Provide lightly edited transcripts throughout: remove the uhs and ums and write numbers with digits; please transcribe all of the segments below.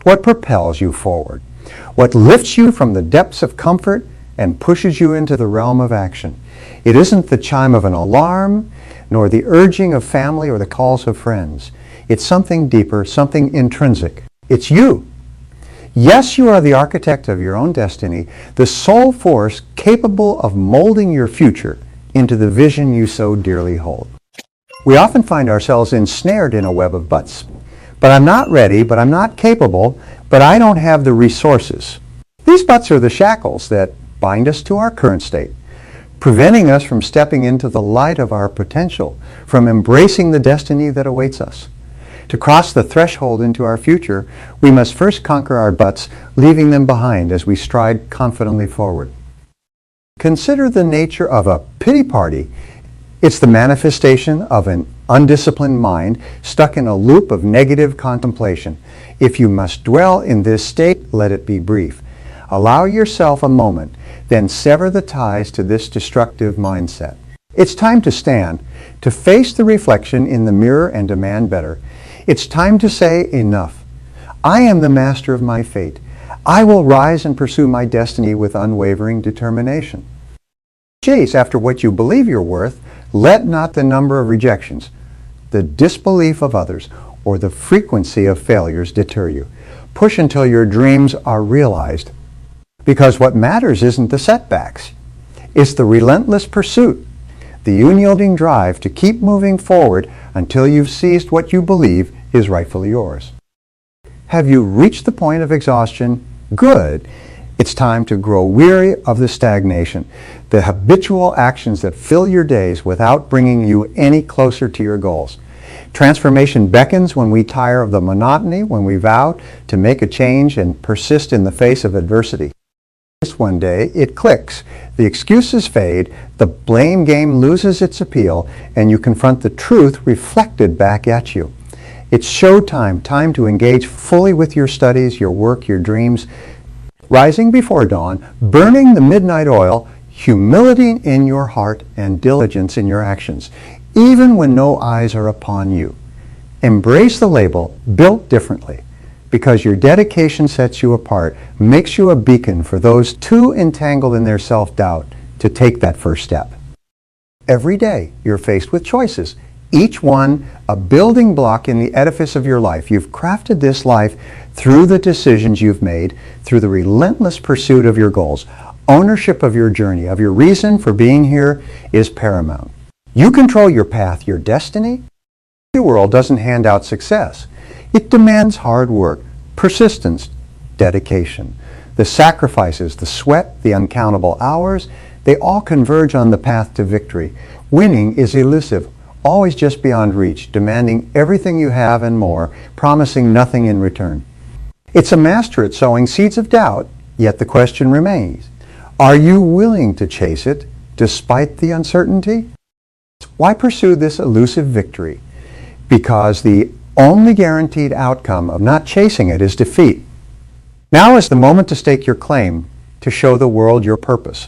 What propels you forward? What lifts you from the depths of comfort and pushes you into the realm of action? It isn't the chime of an alarm, nor the urging of family or the calls of friends. It's something deeper, something intrinsic. It's you. Yes, you are the architect of your own destiny, the sole force capable of molding your future into the vision you so dearly hold. We often find ourselves ensnared in a web of buts. But I'm not ready, but I'm not capable, but I don't have the resources. These buts are the shackles that bind us to our current state, preventing us from stepping into the light of our potential, from embracing the destiny that awaits us. To cross the threshold into our future, we must first conquer our buts, leaving them behind as we stride confidently forward. Consider the nature of a pity party. It's the manifestation of an undisciplined mind stuck in a loop of negative contemplation. If you must dwell in this state, let it be brief. Allow yourself a moment, then sever the ties to this destructive mindset. It's time to stand, to face the reflection in the mirror and demand better. It's time to say enough. I am the master of my fate. I will rise and pursue my destiny with unwavering determination. Chase after what you believe you're worth. Let not the number of rejections, the disbelief of others, or the frequency of failures deter you. Push until your dreams are realized. Because what matters isn't the setbacks. It's the relentless pursuit, the unyielding drive to keep moving forward until you've seized what you believe is rightfully yours. Have you reached the point of exhaustion? Good. It's time to grow weary of the stagnation, the habitual actions that fill your days without bringing you any closer to your goals. Transformation beckons when we tire of the monotony, when we vow to make a change and persist in the face of adversity. One day, it clicks. The excuses fade, the blame game loses its appeal, and you confront the truth reflected back at you. It's showtime, time to engage fully with your studies, your work, your dreams. Rising before dawn, burning the midnight oil, humility in your heart and diligence in your actions, even when no eyes are upon you. Embrace the label, built differently, because your dedication sets you apart, makes you a beacon for those too entangled in their self-doubt to take that first step. Every day, you're faced with choices, each one a building block in the edifice of your life. You've crafted this life through the decisions you've made, through the relentless pursuit of your goals. Ownership of your journey, of your reason for being here, is paramount. You control your path, your destiny. The world doesn't hand out success. It demands hard work, persistence, dedication. The sacrifices, the sweat, the uncountable hours, they all converge on the path to victory. Winning is elusive, always just beyond reach, demanding everything you have and more, promising nothing in return. It's a master at sowing seeds of doubt, yet the question remains, are you willing to chase it despite the uncertainty? Why pursue this elusive victory? Because the only guaranteed outcome of not chasing it is defeat. Now is the moment to stake your claim, to show the world your purpose.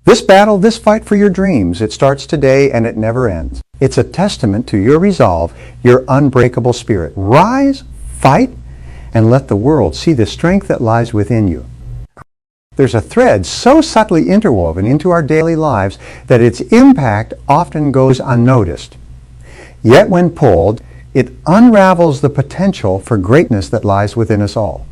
This battle, this fight for your dreams, it starts today and it never ends. It's a testament to your resolve, your unbreakable spirit. Rise, fight, and let the world see the strength that lies within you. There's a thread so subtly interwoven into our daily lives that its impact often goes unnoticed. Yet when pulled, it unravels the potential for greatness that lies within us all.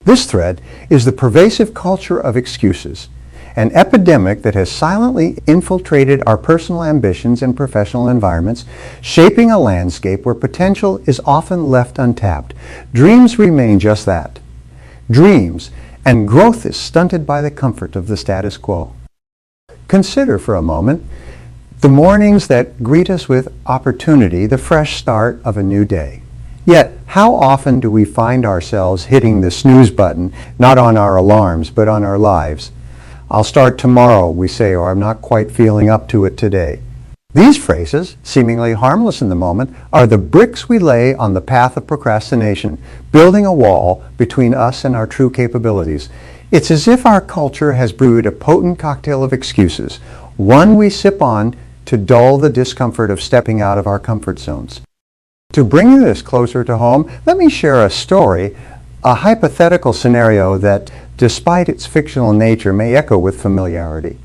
This thread is the pervasive culture of excuses, an epidemic that has silently infiltrated our personal ambitions and professional environments, shaping a landscape where potential is often left untapped. Dreams remain just that, dreams, and growth is stunted by the comfort of the status quo. Consider for a moment the mornings that greet us with opportunity, the fresh start of a new day. Yet, how often do we find ourselves hitting the snooze button, not on our alarms, but on our lives? I'll start tomorrow, we say, or I'm not quite feeling up to it today. These phrases, seemingly harmless in the moment, are the bricks we lay on the path of procrastination, building a wall between us and our true capabilities. It's as if our culture has brewed a potent cocktail of excuses, one we sip on to dull the discomfort of stepping out of our comfort zones. To bring this closer to home, let me share a story a hypothetical scenario that, despite its fictional nature, may echo with familiarity.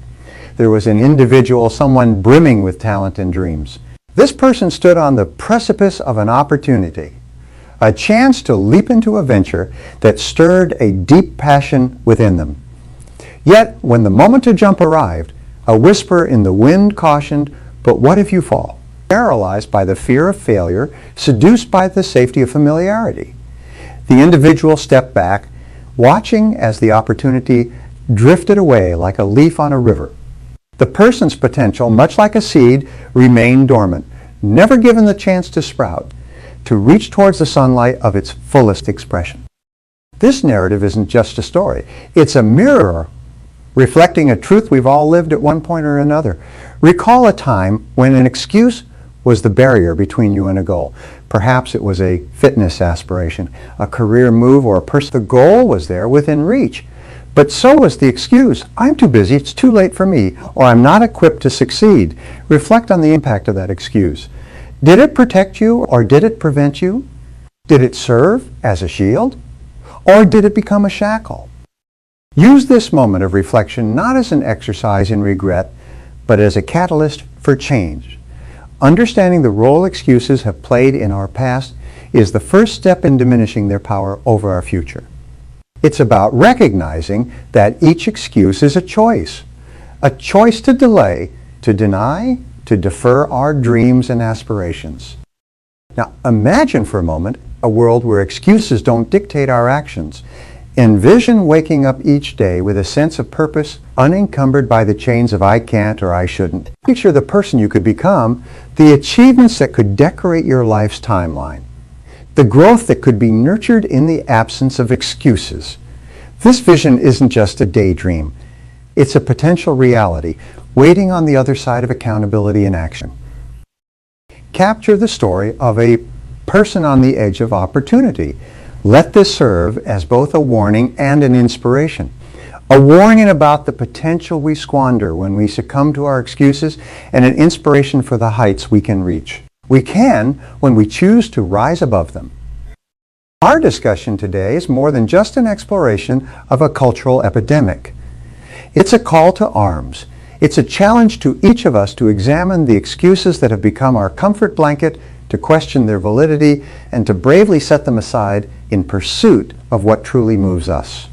There was an individual, someone brimming with talent and dreams. This person stood on the precipice of an opportunity, a chance to leap into a venture that stirred a deep passion within them. Yet, when the moment to jump arrived, a whisper in the wind cautioned, "But what if you fall?" Paralyzed by the fear of failure, seduced by the safety of familiarity. The individual stepped back, watching as the opportunity drifted away like a leaf on a river. The person's potential, much like a seed, remained dormant, never given the chance to sprout, to reach towards the sunlight of its fullest expression. This narrative isn't just a story. It's a mirror reflecting a truth we've all lived at one point or another. Recall a time when an excuse was the barrier between you and a goal. Perhaps it was a fitness aspiration, a career move, or a person. The goal was there within reach, but so was the excuse. "I'm too busy, it's too late for me," or "I'm not equipped to succeed." Reflect on the impact of that excuse. Did it protect you, or did it prevent you? Did it serve as a shield, or did it become a shackle? Use this moment of reflection not as an exercise in regret, but as a catalyst for change. Understanding the role excuses have played in our past is the first step in diminishing their power over our future. It's about recognizing that each excuse is a choice to delay, to deny, to defer our dreams and aspirations. Now, imagine for a moment a world where excuses don't dictate our actions. Envision waking up each day with a sense of purpose, unencumbered by the chains of "I can't" or "I shouldn't." Picture the person you could become, the achievements that could decorate your life's timeline, the growth that could be nurtured in the absence of excuses. This vision isn't just a daydream. It's a potential reality, waiting on the other side of accountability and action. Capture the story of a person on the edge of opportunity. Let this serve as both a warning and an inspiration. A warning about the potential we squander when we succumb to our excuses, and an inspiration for the heights we can reach. We can when we choose to rise above them. Our discussion today is more than just an exploration of a cultural epidemic. It's a call to arms. It's a challenge to each of us to examine the excuses that have become our comfort blanket, to question their validity, and to bravely set them aside in pursuit of what truly moves us.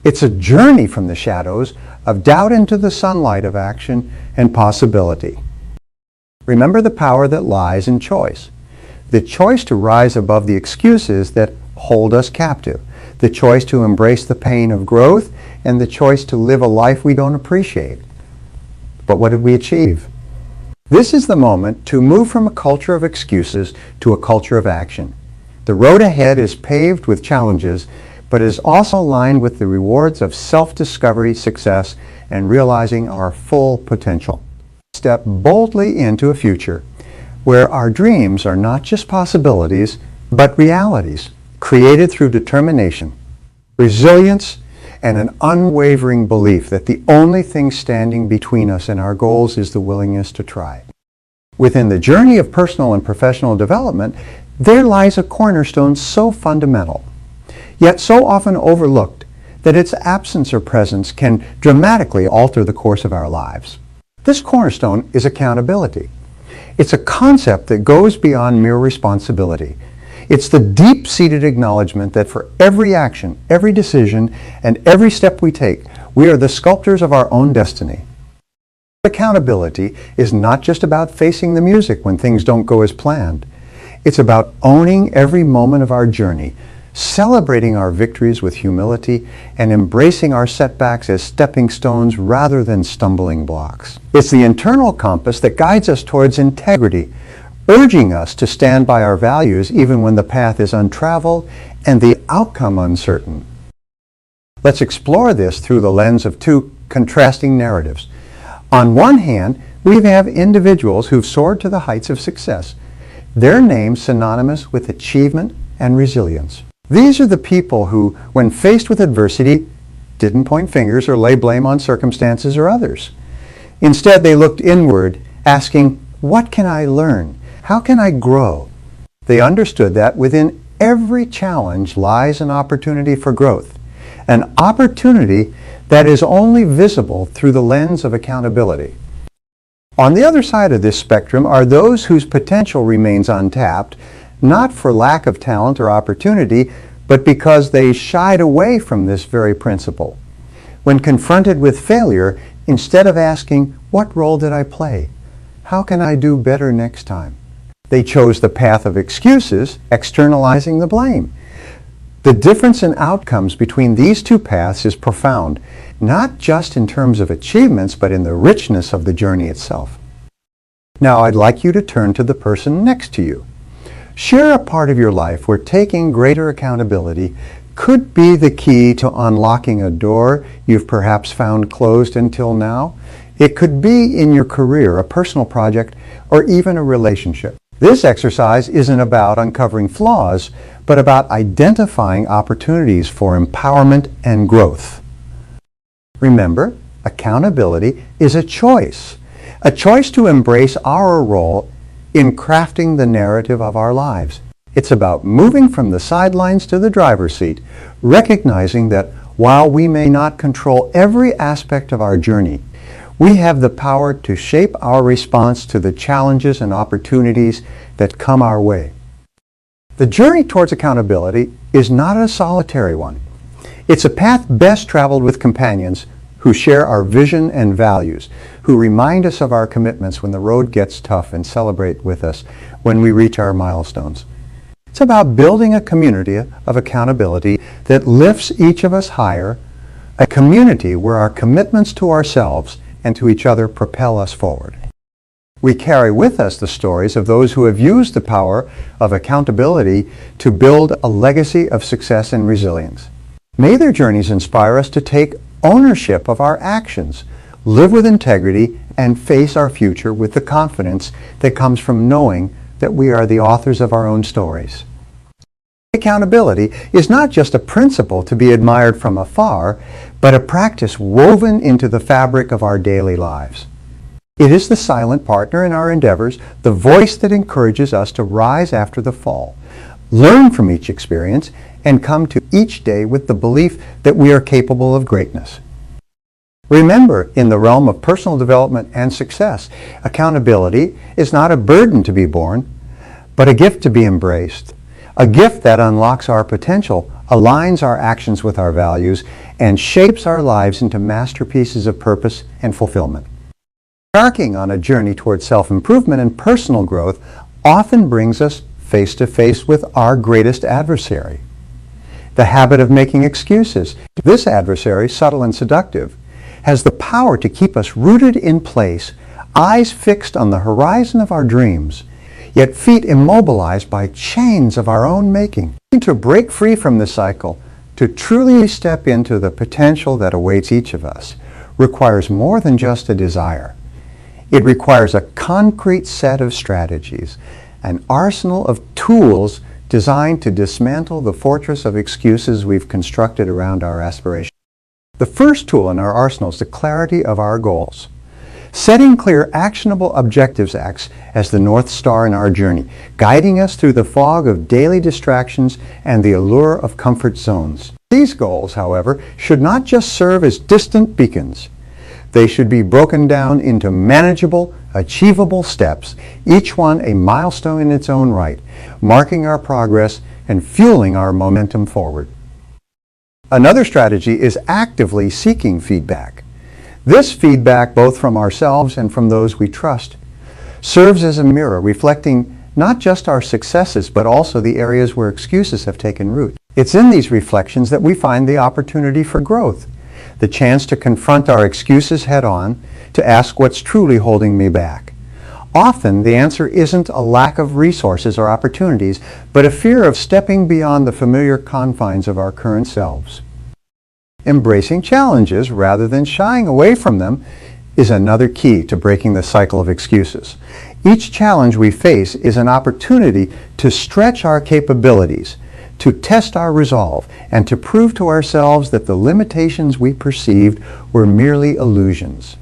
It's a journey from the shadows of doubt into the sunlight of action and possibility. Remember the power that lies in choice. The choice to rise above the excuses that hold us captive. The choice to embrace the pain of growth, and the choice to live a life we don't appreciate. But what did we achieve? This is the moment to move from a culture of excuses to a culture of action. The road ahead is paved with challenges, but is also lined with the rewards of self-discovery, success, and realizing our full potential. Step boldly into a future where our dreams are not just possibilities, but realities, created through determination, resilience, and an unwavering belief that the only thing standing between us and our goals is the willingness to try. Within the journey of personal and professional development, there lies a cornerstone so fundamental, yet so often overlooked, that its absence or presence can dramatically alter the course of our lives. This cornerstone is accountability. It's a concept that goes beyond mere responsibility. It's the deep-seated acknowledgement that for every action, every decision, and every step we take, we are the sculptors of our own destiny. Accountability is not just about facing the music when things don't go as planned. It's about owning every moment of our journey, celebrating our victories with humility, and embracing our setbacks as stepping stones rather than stumbling blocks. It's the internal compass that guides us towards integrity, urging us to stand by our values even when the path is untraveled and the outcome uncertain. Let's explore this through the lens of two contrasting narratives. On one hand, we have individuals who've soared to the heights of success, their names synonymous with achievement and resilience. These are the people who, when faced with adversity, didn't point fingers or lay blame on circumstances or others. Instead, they looked inward, asking, "What can I learn? How can I grow?" They understood that within every challenge lies an opportunity for growth, an opportunity that is only visible through the lens of accountability. On the other side of this spectrum are those whose potential remains untapped, not for lack of talent or opportunity, but because they shied away from this very principle. When confronted with failure, instead of asking, "What role did I play? How can I do better next time?" they chose the path of excuses, externalizing the blame. The difference in outcomes between these two paths is profound, not just in terms of achievements, but in the richness of the journey itself. Now, I'd like you to turn to the person next to you. Share a part of your life where taking greater accountability could be the key to unlocking a door you've perhaps found closed until now. It could be in your career, a personal project, or even a relationship. This exercise isn't about uncovering flaws, but about identifying opportunities for empowerment and growth. Remember, accountability is a choice to embrace our role in crafting the narrative of our lives. It's about moving from the sidelines to the driver's seat, recognizing that while we may not control every aspect of our journey, we have the power to shape our response to the challenges and opportunities that come our way. The journey towards accountability is not a solitary one. It's a path best traveled with companions who share our vision and values, who remind us of our commitments when the road gets tough and celebrate with us when we reach our milestones. It's about building a community of accountability that lifts each of us higher, a community where our commitments to ourselves and to each other propel us forward. We carry with us the stories of those who have used the power of accountability to build a legacy of success and resilience. May their journeys inspire us to take ownership of our actions, live with integrity, and face our future with the confidence that comes from knowing that we are the authors of our own stories. Accountability is not just a principle to be admired from afar, but a practice woven into the fabric of our daily lives. It is the silent partner in our endeavors, the voice that encourages us to rise after the fall, learn from each experience, and come to each day with the belief that we are capable of greatness. Remember, in the realm of personal development and success, accountability is not a burden to be borne, but a gift to be embraced. A gift that unlocks our potential, aligns our actions with our values, and shapes our lives into masterpieces of purpose and fulfillment. Embarking on a journey towards self-improvement and personal growth often brings us face to face with our greatest adversary, the habit of making excuses. This adversary, subtle and seductive, has the power to keep us rooted in place, eyes fixed on the horizon of our dreams, yet feet immobilized by chains of our own making. To break free from this cycle, to truly step into the potential that awaits each of us, requires more than just a desire. It requires a concrete set of strategies, an arsenal of tools designed to dismantle the fortress of excuses we've constructed around our aspirations. The first tool in our arsenal is the clarity of our goals. Setting clear, actionable objectives acts as the North Star in our journey, guiding us through the fog of daily distractions and the allure of comfort zones. These goals, however, should not just serve as distant beacons. They should be broken down into manageable, achievable steps, each one a milestone in its own right, marking our progress and fueling our momentum forward. Another strategy is actively seeking feedback. This feedback, both from ourselves and from those we trust, serves as a mirror reflecting not just our successes, but also the areas where excuses have taken root. It's in these reflections that we find the opportunity for growth, the chance to confront our excuses head on, to ask what's truly holding me back. Often, the answer isn't a lack of resources or opportunities, but a fear of stepping beyond the familiar confines of our current selves. Embracing challenges rather than shying away from them is another key to breaking the cycle of excuses. Each challenge we face is an opportunity to stretch our capabilities, to test our resolve, and to prove to ourselves that the limitations we perceived were merely illusions.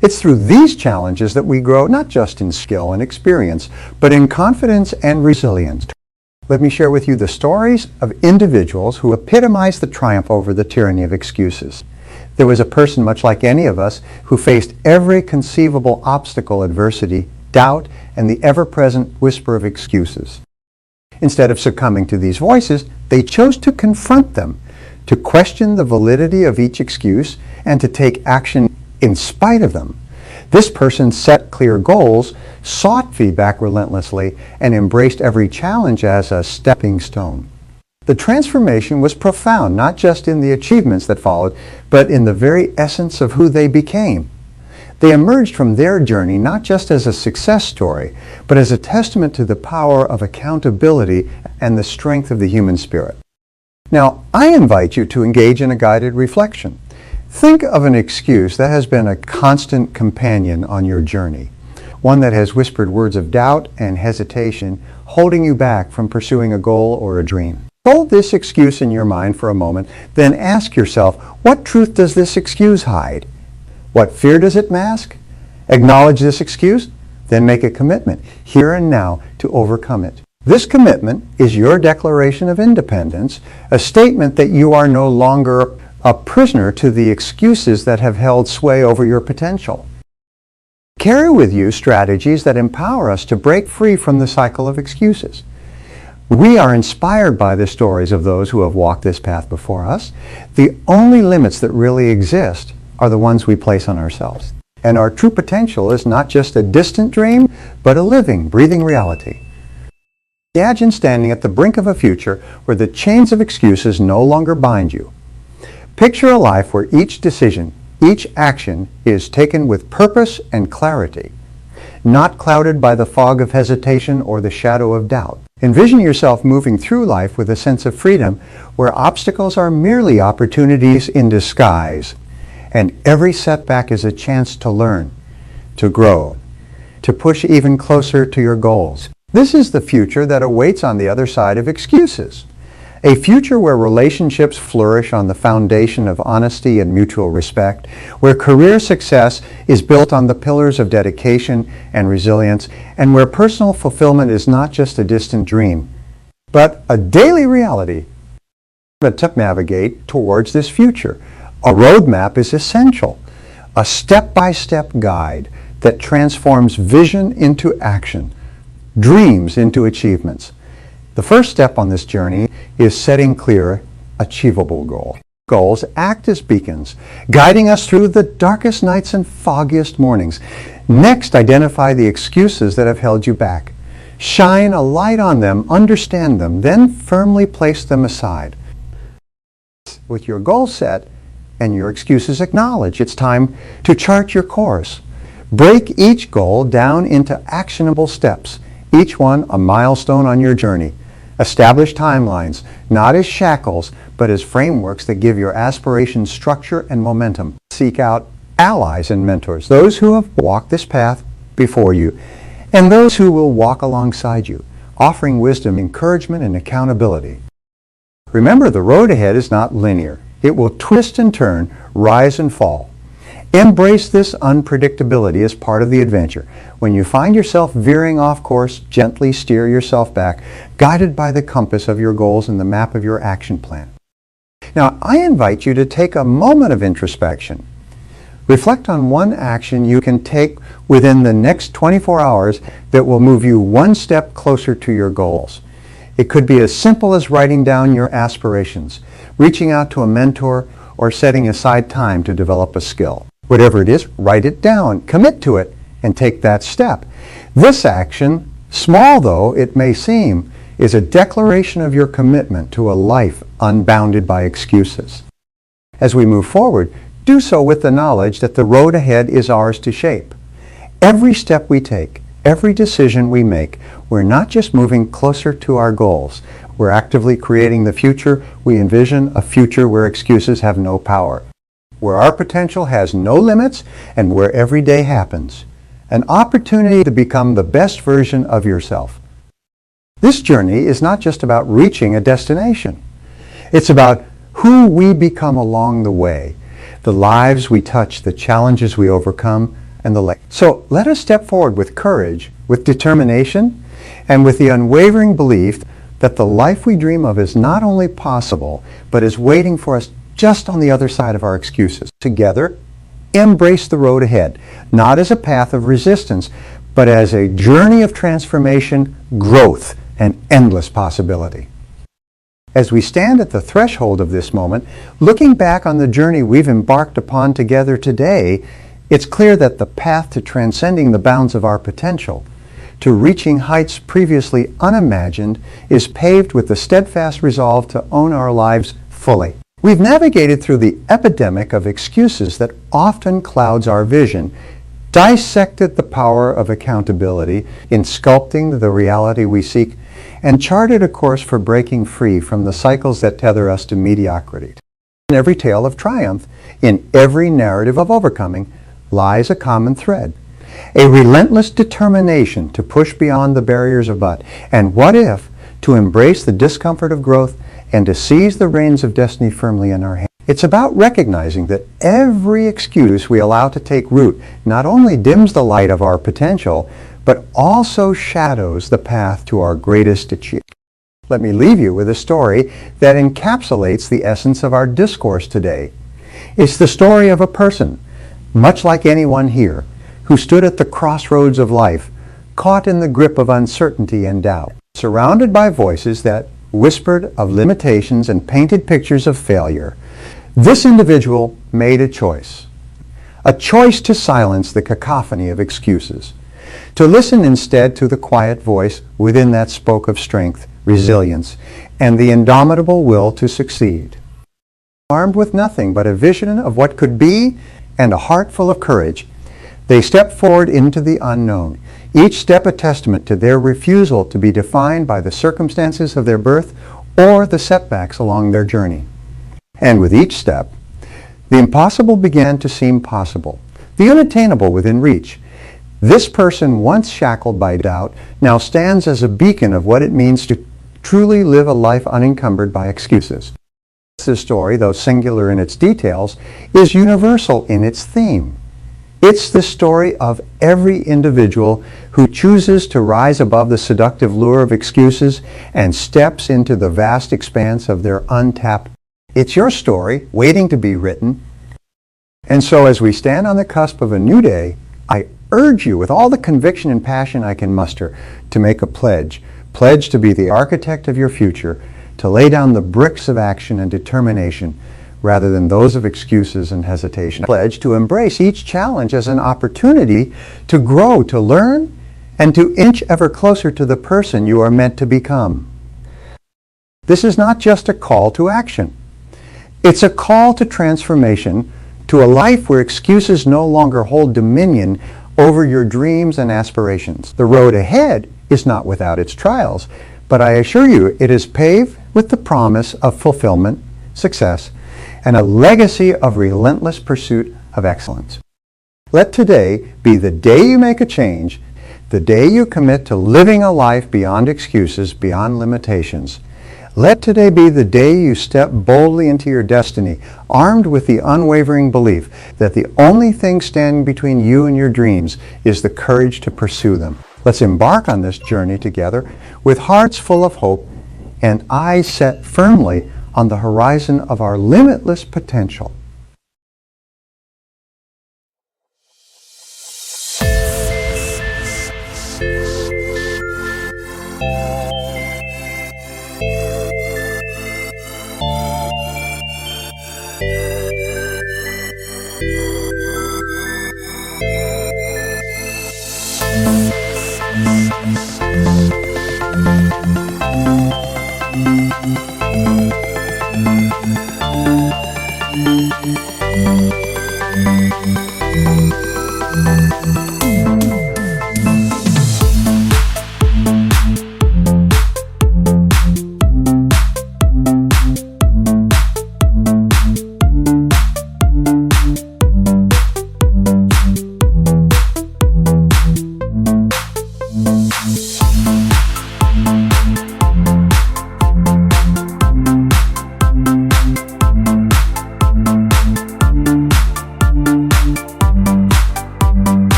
It's through these challenges that we grow not just in skill and experience, but in confidence and resilience. Let me share with you the stories of individuals who epitomize the triumph over the tyranny of excuses. There was a person, much like any of us, who faced every conceivable obstacle, adversity, doubt, and the ever-present whisper of excuses. Instead of succumbing to these voices, they chose to confront them, to question the validity of each excuse, and to take action in spite of them. This person set clear goals, sought feedback relentlessly, and embraced every challenge as a stepping stone. The transformation was profound, not just in the achievements that followed, but in the very essence of who they became. They emerged from their journey not just as a success story, but as a testament to the power of accountability and the strength of the human spirit. Now, I invite you to engage in a guided reflection. Think of an excuse that has been a constant companion on your journey, one that has whispered words of doubt and hesitation, holding you back from pursuing a goal or a dream. Hold this excuse in your mind for a moment, then ask yourself, what truth does this excuse hide? What fear does it mask? Acknowledge this excuse, then make a commitment, here and now, to overcome it. This commitment is your declaration of independence, a statement that you are no longer a prisoner to the excuses that have held sway over your potential. Carry with you strategies that empower us to break free from the cycle of excuses. We are inspired by the stories of those who have walked this path before us. The only limits that really exist are the ones we place on ourselves. And our true potential is not just a distant dream, but a living, breathing reality. Imagine standing at the brink of a future where the chains of excuses no longer bind you. Picture a life where each decision, each action is taken with purpose and clarity, not clouded by the fog of hesitation or the shadow of doubt. Envision yourself moving through life with a sense of freedom where obstacles are merely opportunities in disguise, and every setback is a chance to learn, to grow, to push even closer to your goals. This is the future that awaits on the other side of excuses. A future where relationships flourish on the foundation of honesty and mutual respect, where career success is built on the pillars of dedication and resilience, and where personal fulfillment is not just a distant dream, but a daily reality. To navigate towards this future, a roadmap is essential, a step-by-step guide that transforms vision into action, dreams into achievements. The first step on this journey is setting clear, achievable goals. Goals act as beacons, guiding us through the darkest nights and foggiest mornings. Next, identify the excuses that have held you back. Shine a light on them, understand them, then firmly place them aside. With your goal set and your excuses acknowledged, it's time to chart your course. Break each goal down into actionable steps, each one a milestone on your journey. Establish timelines, not as shackles, but as frameworks that give your aspirations structure and momentum. Seek out allies and mentors, those who have walked this path before you, and those who will walk alongside you, offering wisdom, encouragement, and accountability. Remember, the road ahead is not linear. It will twist and turn, rise and fall. Embrace this unpredictability as part of the adventure. When you find yourself veering off course, gently steer yourself back, guided by the compass of your goals and the map of your action plan. Now, I invite you to take a moment of introspection. Reflect on one action you can take within the next 24 hours that will move you one step closer to your goals. It could be as simple as writing down your aspirations, reaching out to a mentor, or setting aside time to develop a skill. Whatever it is, write it down, commit to it, and take that step. This action, small though it may seem, is a declaration of your commitment to a life unbounded by excuses. As we move forward, do so with the knowledge that the road ahead is ours to shape. Every step we take, every decision we make, we're not just moving closer to our goals. We're actively creating the future we envision, a future where excuses have no power, where our potential has no limits, and where every day happens. An opportunity to become the best version of yourself. This journey is not just about reaching a destination. It's about who we become along the way, the lives we touch, the challenges we overcome, and the like. So let us step forward with courage, with determination, and with the unwavering belief that the life we dream of is not only possible, but is waiting for us just on the other side of our excuses. Together, embrace the road ahead, not as a path of resistance, but as a journey of transformation, growth, and endless possibility. As we stand at the threshold of this moment, looking back on the journey we've embarked upon together today, it's clear that the path to transcending the bounds of our potential, to reaching heights previously unimagined, is paved with the steadfast resolve to own our lives fully. We've navigated through the epidemic of excuses that often clouds our vision, dissected the power of accountability in sculpting the reality we seek, and charted a course for breaking free from the cycles that tether us to mediocrity. In every tale of triumph, in every narrative of overcoming, lies a common thread. A relentless determination to push beyond the barriers of but, and what if, to embrace the discomfort of growth and to seize the reins of destiny firmly in our hands. It's about recognizing that every excuse we allow to take root not only dims the light of our potential, but also shadows the path to our greatest achievement. Let me leave you with a story that encapsulates the essence of our discourse today. It's the story of a person, much like anyone here, who stood at the crossroads of life, caught in the grip of uncertainty and doubt, surrounded by voices that whispered of limitations and painted pictures of failure. This individual made a choice to silence the cacophony of excuses, to listen instead to the quiet voice within that spoke of strength, resilience, and the indomitable will to succeed. Armed with nothing but a vision of what could be and a heart full of courage, they stepped forward into the unknown, each step a testament to their refusal to be defined by the circumstances of their birth or the setbacks along their journey. And with each step, the impossible began to seem possible, the unattainable within reach. This person, once shackled by doubt, now stands as a beacon of what it means to truly live a life unencumbered by excuses. This story, though singular in its details, is universal in its theme. It's the story of every individual who chooses to rise above the seductive lure of excuses and steps into the vast expanse of their untapped. It's your story, waiting to be written. And so as we stand on the cusp of a new day, I urge you with all the conviction and passion I can muster to make a pledge to be the architect of your future, to lay down the bricks of action and determination rather than those of excuses and hesitation. Pledge to embrace each challenge as an opportunity to grow, to learn, and to inch ever closer to the person you are meant to become. This is not just a call to action. It's a call to transformation, to a life where excuses no longer hold dominion over your dreams and aspirations. The road ahead is not without its trials, but I assure you it is paved with the promise of fulfillment, success, and a legacy of relentless pursuit of excellence. Let today be the day you make a change, the day you commit to living a life beyond excuses, beyond limitations. Let today be the day you step boldly into your destiny, armed with the unwavering belief that the only thing standing between you and your dreams is the courage to pursue them. Let's embark on this journey together with hearts full of hope and eyes set firmly on the horizon of our limitless potential.